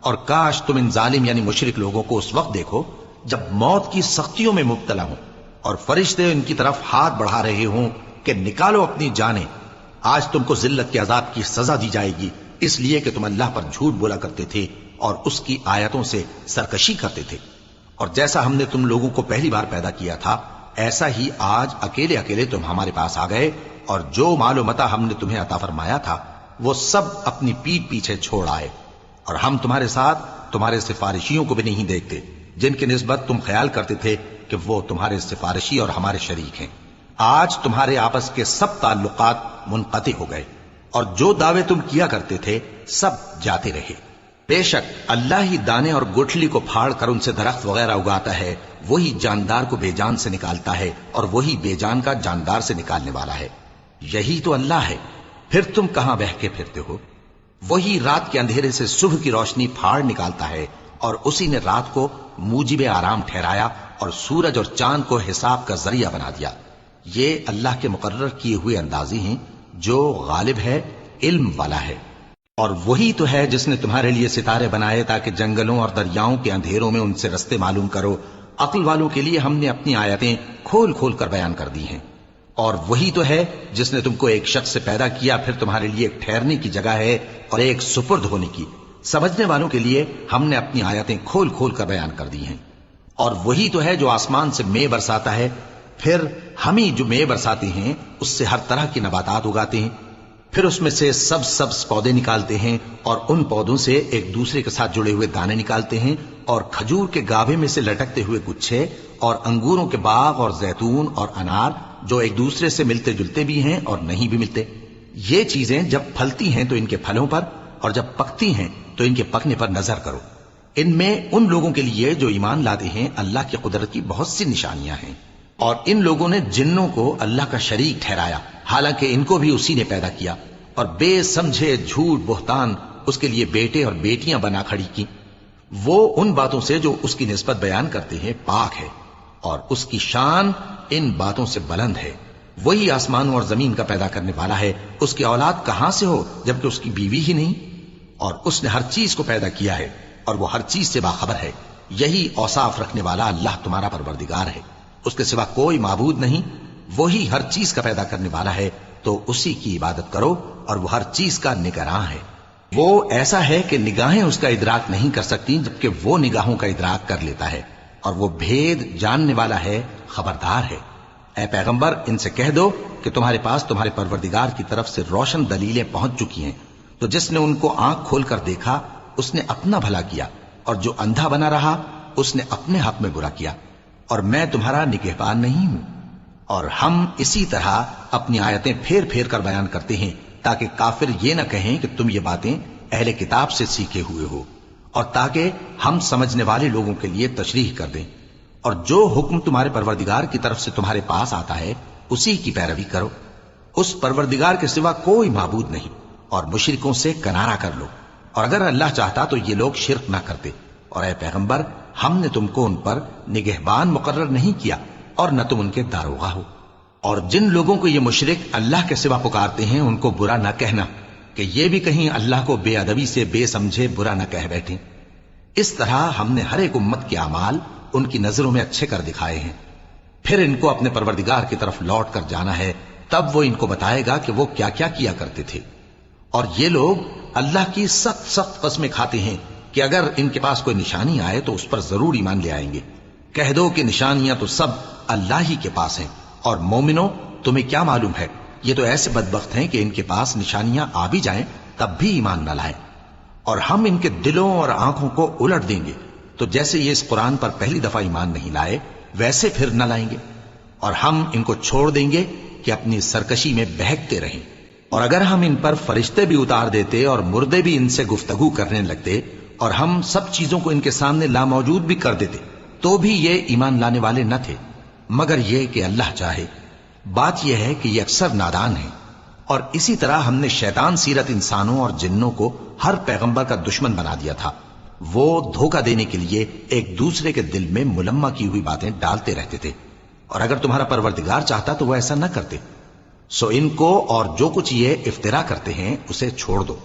اور کاش تم ان ظالم یعنی مشرک لوگوں کو اس وقت دیکھو جب موت کی سختیوں میں مبتلا ہوں اور فرشتے ان کی طرف ہاتھ بڑھا رہے ہوں کہ نکالو اپنی جانیں، آج تم کو ذلت کے عذاب کی سزا دی جائے گی، اس لیے کہ تم اللہ پر جھوٹ بولا کرتے تھے اور اس کی آیتوں سے سرکشی کرتے تھے۔ اور جیسا ہم نے تم لوگوں کو پہلی بار پیدا کیا تھا ایسا ہی آج اکیلے اکیلے تم ہمارے پاس آ گئے، اور جو مال و متاع ہم نے تمہیں عطا فرمایا تھا وہ سب اپنی پیٹھ پیچھے چھوڑ آئے، اور ہم تمہارے ساتھ تمہارے سفارشیوں کو بھی نہیں دیکھتے جن کی نسبت تم خیال کرتے تھے کہ وہ تمہارے سفارشی اور ہمارے شریک ہیں۔ آج تمہارے آپس کے سب تعلقات منقطع ہو گئے، اور جو دعوے تم کیا کرتے تھے سب جاتے رہے۔ بے شک اللہ ہی دانے اور گٹھلی کو پھاڑ کر ان سے درخت وغیرہ اگاتا ہے، وہی جاندار کو بے جان سے نکالتا ہے اور وہی بے جان کا جاندار سے نکالنے والا ہے۔ یہی تو اللہ ہے، پھر تم کہاں بہ کے پھرتے ہو؟ وہی رات کے اندھیرے سے صبح کی روشنی پھاڑ نکالتا ہے، اور اسی نے رات کو موجب آرام ٹھہرایا اور سورج اور چاند کو حساب کا ذریعہ بنا دیا۔ یہ اللہ کے مقرر کیے ہوئے اندازے ہیں جو غالب ہے، علم والا ہے۔ اور وہی تو ہے جس نے تمہارے لیے ستارے بنائے تاکہ جنگلوں اور دریاؤں کے اندھیروں میں ان سے رستے معلوم کرو۔ عقل والوں کے لیے ہم نے اپنی آیتیں کھول کھول کر بیان کر دی ہیں۔ اور وہی تو ہے جس نے تم کو ایک شخص سے پیدا کیا، پھر تمہارے لیے ایک ٹھہرنے کی جگہ ہے اور ایک سپرد ہونے کی۔ سمجھنے والوں کے لیے ہم نے اپنی آیتیں کھول کھول کر بیان کر دی ہیں۔ اور وہی تو ہے جو آسمان سے مے برساتا ہے، پھر ہم ہی جو مے برساتے ہیں اس سے ہر طرح کی نباتات اگاتے ہیں، پھر اس میں سے سبز پودے نکالتے ہیں، اور ان پودوں سے ایک دوسرے کے ساتھ جڑے ہوئے دانے نکالتے ہیں، اور کھجور کے گاھے میں سے لٹکتے ہوئے گچھے، اور انگوروں کے باغ اور زیتون اور انار جو ایک دوسرے سے ملتے جلتے بھی ہیں اور نہیں بھی ملتے۔ یہ چیزیں جب پھلتی ہیں تو ان کے پھلوں پر، اور جب پکتی ہیں تو ان کے پکنے پر نظر کرو۔ ان میں ان لوگوں کے لیے جو ایمان لاتے ہیں اللہ کی قدرت کی بہت سی نشانیاں ہیں۔ اور ان لوگوں نے جنوں کو اللہ کا شریک ٹھہرایا، حالانکہ ان کو بھی اسی نے پیدا کیا، اور بے سمجھے جھوٹ بہتان اس کے لیے بیٹے اور بیٹیاں بنا کھڑی کی۔ وہ ان باتوں سے جو اس کی نسبت بیان کرتے ہیں پاک ہے، اور اس کی شان ان باتوں سے بلند ہے۔ وہی آسمانوں اور زمین کا پیدا کرنے والا ہے، اس کی اولاد کہاں سے ہو جبکہ اس کی بیوی ہی نہیں؟ اور اس نے ہر چیز کو پیدا کیا ہے اور وہ ہر چیز سے باخبر ہے۔ یہی اوصاف رکھنے والا اللہ تمہارا پروردگار ہے، اس کے سوا کوئی معبود نہیں۔ وہی ہر چیز کا پیدا کرنے والا ہے، تو اسی کی عبادت کرو، اور وہ ہر چیز کا نگراں ہے۔ وہ ایسا ہے کہ نگاہیں اس کا ادراک نہیں کر سکتی جبکہ وہ نگاہوں کا ادراک کر لیتا ہے، اور وہ بھید جاننے والا ہے، خبردار ہے۔ اے پیغمبر ان سے کہہ دو کہ تمہارے پاس تمہارے پروردگار کی طرف سے روشن دلیلیں پہنچ چکی ہیں، تو جس نے ان کو آنکھ کھول کر دیکھا اس نے اپنا بھلا کیا، اور جو اندھا بنا رہا اس نے اپنے حق میں برا کیا، اور میں تمہارا نگہبان نہیں ہوں۔ اور ہم اسی طرح اپنی آیتیں پھیر پھیر کر بیان کرتے ہیں تاکہ کافر یہ نہ کہیں کہ تم یہ باتیں اہل کتاب سے سیکھے ہوئے ہو، اور تاکہ ہم سمجھنے والے لوگوں کے لیے تشریح کر دیں۔ اور جو حکم تمہارے پروردگار کی طرف سے تمہارے پاس آتا ہے اسی کی پیروی کرو، اس پروردگار کے سوا کوئی معبود نہیں، اور مشرکوں سے کنارہ کر لو، اور اگر اللہ چاہتا تو یہ لوگ شرک نہ کرتے۔ اور اے پیغمبر ہم نے تم کو ان پر نگہبان مقرر نہیں کیا، اور نہ تم ان کے داروغہ ہو۔ اور جن لوگوں کو یہ مشرک اللہ کے سوا پکارتے ہیں ان کو برا نہ کہنا کہ یہ بھی کہیں اللہ کو بے ادبی سے بے سمجھے برا نہ کہہ بیٹھیں۔ اس طرح ہم نے ہر ایک امت کے اعمال ان کی نظروں میں اچھے کر دکھائے ہیں، پھر ان کو اپنے پروردگار کی طرف لوٹ کر جانا ہے، تب وہ ان کو بتائے گا کہ وہ کیا کیا کیا کرتے تھے۔ اور یہ لوگ اللہ کی سخت سخت قسمیں کھاتے ہیں کہ اگر ان کے پاس کوئی نشانی آئے تو اس پر ضرور ایمان لے آئیں گے۔ کہہ دو کہ نشانیاں تو سب اللہ ہی کے پاس ہیں، اور مومنوں تمہیں کیا معلوم ہے، یہ تو ایسے بدبخت ہیں کہ ان کے پاس نشانیاں آ بھی جائیں تب بھی ایمان نہ لائیں۔ اور ہم ان کے دلوں اور آنکھوں کو الٹ دیں گے، تو جیسے یہ اس قرآن پر پہلی دفعہ ایمان نہیں لائے ویسے پھر نہ لائیں گے، اور ہم ان کو چھوڑ دیں گے کہ اپنی سرکشی میں بہکتے رہیں۔ اور اگر ہم ان پر فرشتے بھی اتار دیتے اور مردے بھی ان سے گفتگو کرنے لگتے، اور ہم سب چیزوں کو ان کے سامنے لاموجود بھی کر دیتے، تو بھی یہ ایمان لانے والے نہ تھے، مگر یہ کہ اللہ چاہے۔ بات یہ ہے کہ یہ اکثر نادان ہیں۔ اور اسی طرح ہم نے شیطان سیرت انسانوں اور جنوں کو ہر پیغمبر کا دشمن بنا دیا تھا، وہ دھوکہ دینے کے لیے ایک دوسرے کے دل میں ملمہ کی ہوئی باتیں ڈالتے رہتے تھے۔ اور اگر تمہارا پروردگار چاہتا تو وہ ایسا نہ کرتے. سو ان کو اور جو کچھ یہ افترا کرتے ہیں اسے چھوڑ دو.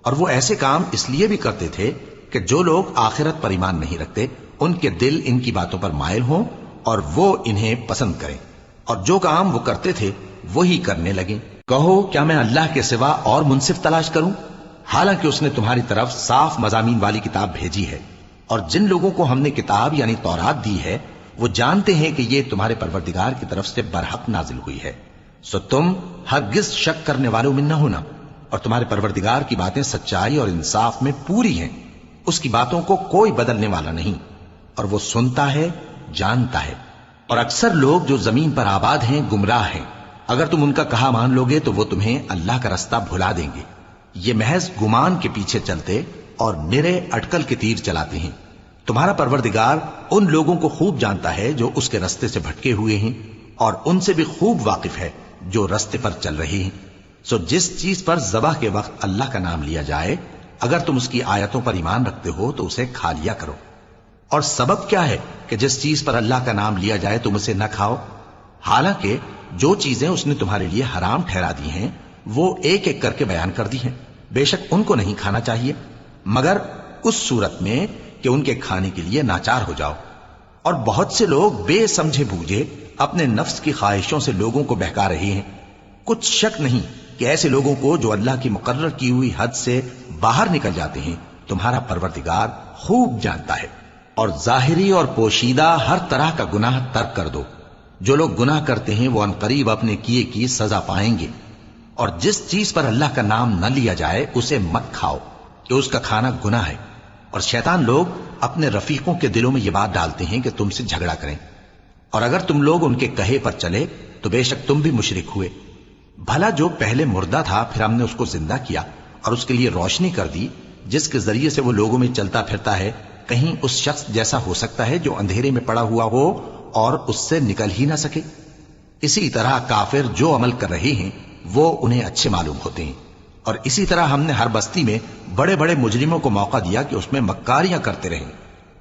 اور وہ ایسے کام اس لیے بھی کرتے تھے کہ جو لوگ آخرت پر ایمان نہیں رکھتے ان کے دل ان کی باتوں پر مائل ہوں اور وہ انہیں پسند کریں، اور جو کام وہ کرتے تھے وہی کرنے لگیں. کہو کیا میں اللہ کے سوا اور منصف تلاش کروں؟ حالانکہ اس نے تمہاری طرف صاف مضامین والی کتاب بھیجی ہے، اور جن لوگوں کو ہم نے کتاب یعنی تورات دی ہے وہ جانتے ہیں کہ یہ تمہارے پروردگار کی طرف سے برحق نازل ہوئی ہے. سو تم ہرگز شک کرنے والوں میں نہ ہونا، اور تمہارے پروردگار کی باتیں سچائی اور انصاف میں پوری ہیں. اس کی باتوں کو کوئی بدلنے والا نہیں، اور وہ سنتا ہے، جانتا ہے. اور اکثر لوگ جو زمین پر آباد ہیں گمراہ ہیں. اگر تم ان کا کہا مان لوگے تو وہ تمہیں اللہ کا رستہ بھلا دیں گے. یہ محض گمان کے پیچھے چلتے اور نرے اٹکل کے تیر چلاتے ہیں. تمہارا پروردگار ان لوگوں کو خوب جانتا ہے جو اس کے رستے سے بھٹکے ہوئے ہیں، اور ان سے بھی خوب واقف ہے جو رستے پر چل رہے ہیں. سو جس چیز پر ذبح کے وقت اللہ کا نام لیا جائے اگر تم اس کی آیتوں پر ایمان رکھتے ہو تو اسے کھا لیا کرو. اور سبب کیا ہے کہ جس چیز پر اللہ کا نام لیا جائے تم اسے نہ کھاؤ؟ حالانکہ جو چیزیں اس نے تمہارے لیے حرام ٹھہرا دی ہیں وہ ایک ایک کر کے بیان کر دی ہیں. بے شک ان کو نہیں کھانا چاہیے مگر اس صورت میں کہ ان کے کھانے کے لیے ناچار ہو جاؤ. اور بہت سے لوگ بے سمجھے بوجھے اپنے نفس کی خواہشوں سے لوگوں کو بہکا رہے ہیں. کچھ شک نہیں کہ ایسے لوگوں کو جو اللہ کی مقرر کی ہوئی حد سے باہر نکل جاتے ہیں تمہارا پروردگار خوب جانتا ہے. اور ظاہری اور پوشیدہ ہر طرح کا گناہ ترک کر دو. جو لوگ گناہ کرتے ہیں وہ عنقریب اپنے کیے کی سزا پائیں گے. اور جس چیز پر اللہ کا نام نہ لیا جائے اسے مت کھاؤ کہ اس کا کھانا گناہ ہے. اور شیطان لوگ اپنے رفیقوں کے دلوں میں یہ بات ڈالتے ہیں کہ تم سے جھگڑا کریں، اور اگر تم لوگ ان کے کہے پر چلے تو بے شک تم بھی مشرک ہوئے. بھلا جو پہلے مردہ تھا پھر ہم نے اس کو زندہ کیا اور اس کے لیے روشنی کر دی جس کے ذریعے سے وہ لوگوں میں چلتا پھرتا ہے، کہیں اس شخص جیسا ہو سکتا ہے جو اندھیرے میں پڑا ہوا ہو اور اس سے نکل ہی نہ سکے؟ اسی طرح کافر جو عمل کر رہے ہیں وہ انہیں اچھے معلوم ہوتے ہیں. اور اسی طرح ہم نے ہر بستی میں بڑے بڑے مجرموں کو موقع دیا کہ اس میں مکاریاں کرتے رہیں،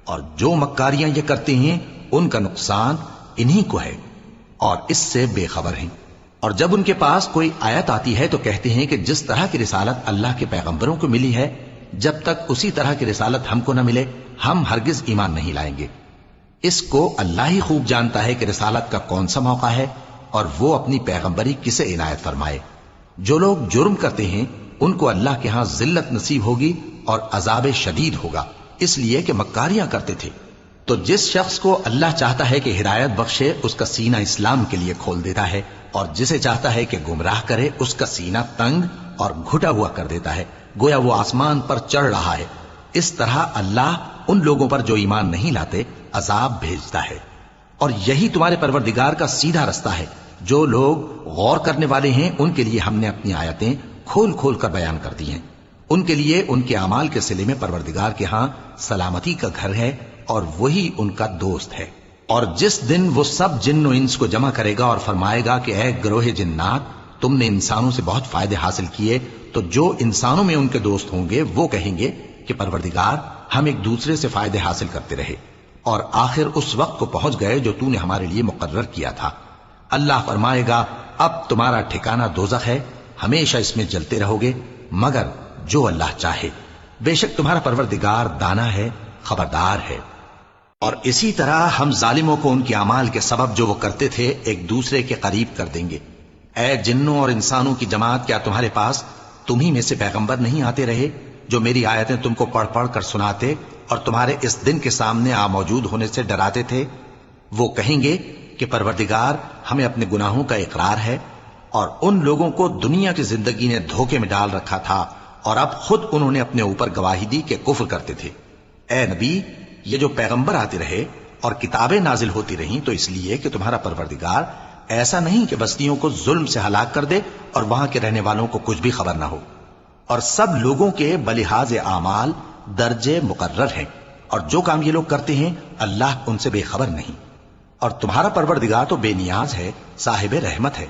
اور جو مکاریاں یہ کرتے ہیں ان کا نقصان انہی کو ہے اور اس سے بے خبر ہیں. اور جب ان کے پاس کوئی آیت آتی ہے تو کہتے ہیں کہ جس طرح کی رسالت اللہ کے پیغمبروں کو ملی ہے جب تک اسی طرح کی رسالت ہم کو نہ ملے ہم ہرگز ایمان نہیں لائیں گے. اس کو اللہ ہی خوب جانتا ہے کہ رسالت کا کون سا موقع ہے اور وہ اپنی پیغمبری کسے عنایت فرمائے. جو لوگ جرم کرتے ہیں ان کو اللہ کے ہاں ذلت نصیب ہوگی اور عذاب شدید ہوگا، اس لیے کہ مکاریاں کرتے تھے. تو جس شخص کو اللہ چاہتا ہے کہ ہدایت بخشے اس کا سینہ اسلام کے لیے کھول دیتا ہے، اور جسے چاہتا ہے کہ گمراہ کرے اس کا سینہ تنگ اور گھٹا ہوا کر دیتا ہے، گویا وہ آسمان پر چڑھ رہا ہے. اس طرح اللہ ان لوگوں پر جو ایمان نہیں لاتے عذاب بھیجتا ہے. اور یہی تمہارے پروردگار کا سیدھا رستہ ہے. جو لوگ غور کرنے والے ہیں ان کے لیے ہم نے اپنی آیتیں کھول کھول کر بیان کر دی ہیں. ان کے لیے ان کے اعمال کے صلے میں پروردگار کے ہاں سلامتی کا گھر ہے اور وہی ان کا دوست ہے. اور جس دن وہ سب جن و انس کو جمع کرے گا اور فرمائے گا کہ اے گروہ جنات تم نے انسانوں سے بہت فائدے حاصل کیے، تو جو انسانوں میں ان کے دوست ہوں گے وہ کہیں گے کہ پروردگار ہم ایک دوسرے سے فائدے حاصل کرتے رہے اور آخر اس وقت کو پہنچ گئے جو تو نے ہمارے لیے مقرر کیا تھا. اللہ فرمائے گا اب تمہارا ٹھکانہ دوزخ ہے، ہمیشہ اس میں جلتے رہو گے مگر جو اللہ چاہے. بے شک تمہارا پروردگار دانا ہے، خبردار ہے. اور اسی طرح ہم ظالموں کو ان کے اعمال کے سبب جو وہ کرتے تھے ایک دوسرے کے قریب کر دیں گے. اے جنوں اور انسانوں کی جماعت، کیا تمہارے پاس تمہیں میں سے پیغمبر نہیں آتے رہے جو میری آیتیں تم کو پڑھ پڑھ کر سناتے اور تمہارے اس دن کے سامنے موجود ہونے سے ڈراتے تھے؟ وہ کہیں گے کہ پروردگار ہمیں اپنے گناہوں کا اقرار ہے، اور ان لوگوں کو دنیا کی زندگی نے دھوکے میں ڈال رکھا تھا اور اب خود انہوں نے اپنے اوپر گواہی دی کہ کفر کرتے تھے. اے نبی، یہ جو پیغمبر آتے رہے اور کتابیں نازل ہوتی رہیں تو اس لیے کہ تمہارا پروردگار ایسا نہیں کہ بستیوں کو ظلم سے ہلاک کر دے اور وہاں کے رہنے والوں کو کچھ بھی خبر نہ ہو. اور سب لوگوں کے بلحاظ اعمال درجے مقرر ہیں، اور جو کام یہ لوگ کرتے ہیں اللہ ان سے بے خبر نہیں. اور تمہارا پروردگار تو بے نیاز ہے، صاحب رحمت ہے.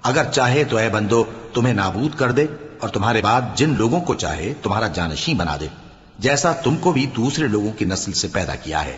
اگر چاہے تو اے بندو تمہیں نابود کر دے اور تمہارے بعد جن لوگوں کو چاہے تمہارا جانشین بنا دے، جیسا تم کو بھی دوسرے لوگوں کی نسل سے پیدا کیا ہے.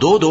2-2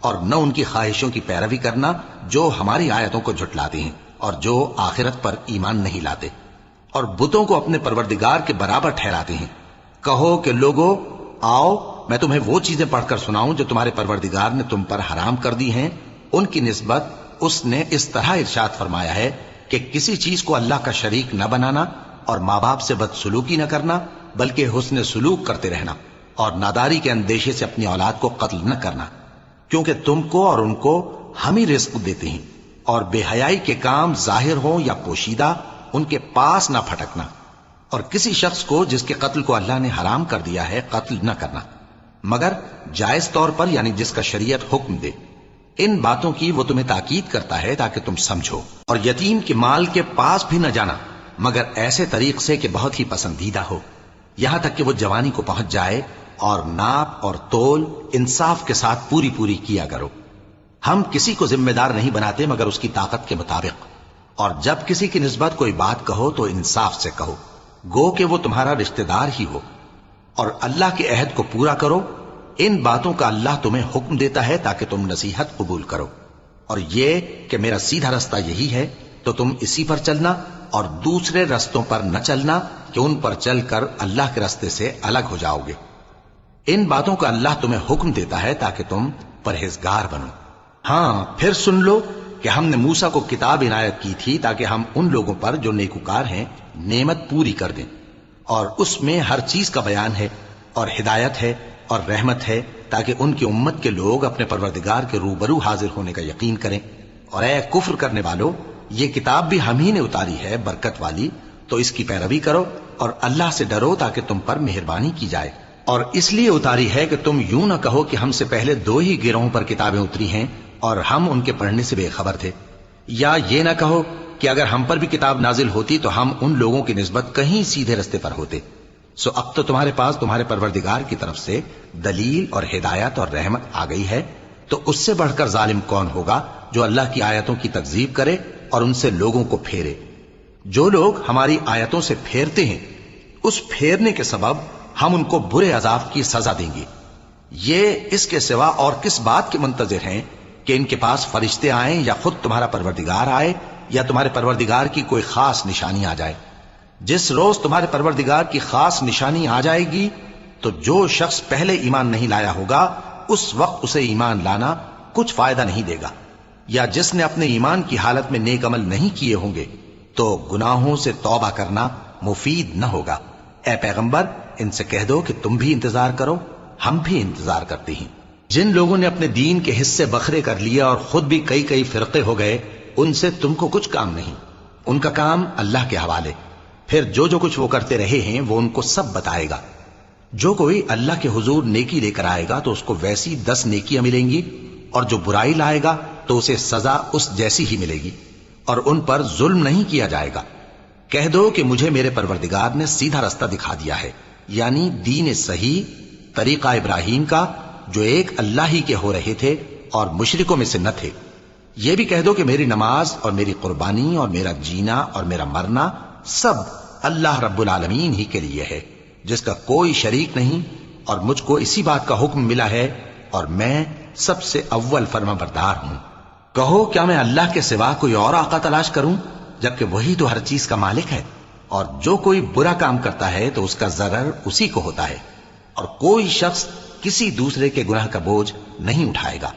اور نہ ان کی خواہشوں کی پیروی کرنا جو ہماری آیتوں کو جھٹلاتے ہیں اور جو آخرت پر ایمان نہیں لاتے، اور بتوں کو اپنے پروردگار کے برابر ٹھہراتے ہیں۔ کہو کہ لوگو آؤ میں تمہیں وہ چیزیں پڑھ کر سناؤں جو تمہارے پروردگار نے تم پر حرام کر دی ہیں۔ ان کی نسبت اس نے اس طرح ارشاد فرمایا ہے کہ کسی چیز کو اللہ کا شریک نہ بنانا، اور ماں باپ سے بدسلوکی نہ کرنا بلکہ حسن سلوک کرتے رہنا، اور ناداری کے اندیشے سے اپنی اولاد کو قتل نہ کرنا، کیونکہ تم کو اور ان کو ہم ہی رزق دیتے ہیں، اور بے حیائی کے کام ظاہر ہوں یا پوشیدہ ان کے پاس نہ پھٹکنا، اور کسی شخص کو جس کے قتل کو اللہ نے حرام کر دیا ہے قتل نہ کرنا مگر جائز طور پر، یعنی جس کا شریعت حکم دے۔ ان باتوں کی وہ تمہیں تاکید کرتا ہے تاکہ تم سمجھو۔ اور یتیم کے مال کے پاس بھی نہ جانا مگر ایسے طریق سے کہ بہت ہی پسندیدہ ہو، یہاں تک کہ وہ جوانی کو پہنچ جائے، اور ناپ اور تول انصاف کے ساتھ پوری پوری کیا کرو۔ ہم کسی کو ذمہ دار نہیں بناتے مگر اس کی طاقت کے مطابق، اور جب کسی کی نسبت کوئی بات کہو تو انصاف سے کہو، گو کہ وہ تمہارا رشتہ دار ہی ہو، اور اللہ کے عہد کو پورا کرو۔ ان باتوں کا اللہ تمہیں حکم دیتا ہے تاکہ تم نصیحت قبول کرو، اور یہ کہ میرا سیدھا رستہ یہی ہے تو تم اسی پر چلنا، اور دوسرے رستوں پر نہ چلنا کہ ان پر چل کر اللہ کے رستے سے الگ ہو جاؤ گے۔ ان باتوں کا اللہ تمہیں حکم دیتا ہے تاکہ تم پرہیزگار بنو۔ ہاں پھر سن لو کہ ہم نے موسیٰ کو کتاب عنایت کی تھی تاکہ ہم ان لوگوں پر جو نیکوکار ہیں نعمت پوری کر دیں، اور اس میں ہر چیز کا بیان ہے اور ہدایت ہے اور رحمت ہے، تاکہ ان کی امت کے لوگ اپنے پروردگار کے روبرو حاضر ہونے کا یقین کریں۔ اور اے کفر کرنے والو، یہ کتاب بھی ہم ہی نے اتاری ہے برکت والی، تو اس کی پیروی کرو اور اللہ سے ڈرو تاکہ تم پر مہربانی کی جائے۔ اور اس لیے اتاری ہے کہ تم یوں نہ کہو کہ ہم سے پہلے 2 ہی گروہوں پر کتابیں اتری ہیں اور ہم ان کے پڑھنے سے بے خبر تھے، یا یہ نہ کہو کہ اگر ہم پر بھی کتاب نازل ہوتی تو ہم ان لوگوں کی نسبت کہیں سیدھے رستے پر ہوتے۔ سو اب تو تمہارے پاس تمہارے پروردگار کی طرف سے دلیل اور ہدایت اور رحمت آ گئی ہے، تو اس سے بڑھ کر ظالم کون ہوگا جو اللہ کی آیتوں کی تکذیب کرے اور ان سے لوگوں کو پھیرے۔ جو لوگ ہماری آیتوں سے پھیرتے ہیں اس پھیرنے کے سبب ہم ان کو برے عذاب کی سزا دیں گے۔ یہ اس کے سوا اور کس بات کے منتظر ہیں کہ ان کے پاس فرشتے آئیں یا خود تمہارا پروردگار آئے یا تمہارے پروردگار کی کوئی خاص نشانی آ جائے۔ جس روز تمہارے پروردگار کی خاص نشانی آ جائے گی تو جو شخص پہلے ایمان نہیں لایا ہوگا اس وقت اسے ایمان لانا کچھ فائدہ نہیں دے گا، یا جس نے اپنے ایمان کی حالت میں نیک عمل نہیں کیے ہوں گے تو گناہوں سے توبہ کرنا مفید نہ ہوگا۔ اے پیغمبر ان سے کہہ دو کہ تم بھی انتظار کرو، ہم بھی انتظار کرتے ہیں۔ جن لوگوں نے اپنے دین کے حصے بکھرے کر لیا اور خود بھی کئی فرقے ہو گئے، ان سے تم کو کچھ کام نہیں، ان کا کام اللہ کے حوالے۔ پھر جو کچھ وہ کرتے رہے ہیں وہ ان کو سب بتائے گا۔ جو کوئی اللہ کے حضور نیکی لے کر آئے گا تو اس کو ویسی 10 نیکیاں ملیں گی، اور جو برائی لائے گا تو اسے سزا اس جیسی ہی ملے گی، اور ان پر ظلم نہیں کیا جائے گا۔ کہہ دو کہ مجھے میرے پروردگار نے سیدھا رستہ دکھا دیا ہے، یعنی دین صحیح، طریقہ ابراہیم کا، جو ایک اللہ ہی کے ہو رہے تھے اور مشرکوں میں سے نہ تھے۔ یہ بھی کہہ دو کہ میری نماز اور میری قربانی اور میرا جینا اور میرا مرنا سب اللہ رب العالمین ہی کے لیے ہے، جس کا کوئی شریک نہیں، اور مجھ کو اسی بات کا حکم ملا ہے، اور میں سب سے اول فرما بردار ہوں۔ کہو کیا میں اللہ کے سوا کوئی اور آقا تلاش کروں جبکہ وہی تو ہر چیز کا مالک ہے؟ اور جو کوئی برا کام کرتا ہے تو اس کا ضرر اسی کو ہوتا ہے، اور کوئی شخص کسی دوسرے کے گناہ کا بوجھ نہیں اٹھائے گا۔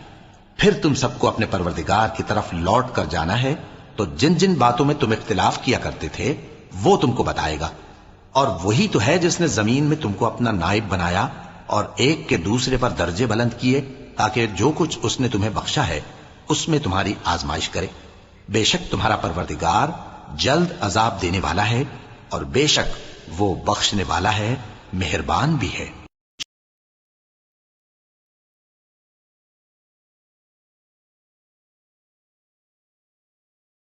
پھر تم سب کو اپنے پروردگار کی طرف لوٹ کر جانا ہے، تو جن جن باتوں میں تم اختلاف کیا کرتے تھے وہ تم کو بتائے گا۔ اور وہی تو ہے جس نے زمین میں تم کو اپنا نائب بنایا اور ایک کے دوسرے پر درجے بلند کیے، تاکہ جو کچھ اس نے تمہیں بخشا ہے اس میں تمہاری آزمائش کرے۔ بے شک تمہارا پروردگار جلد عذاب دینے والا ہے، اور بے شک وہ بخشنے والا ہے، مہربان بھی ہے۔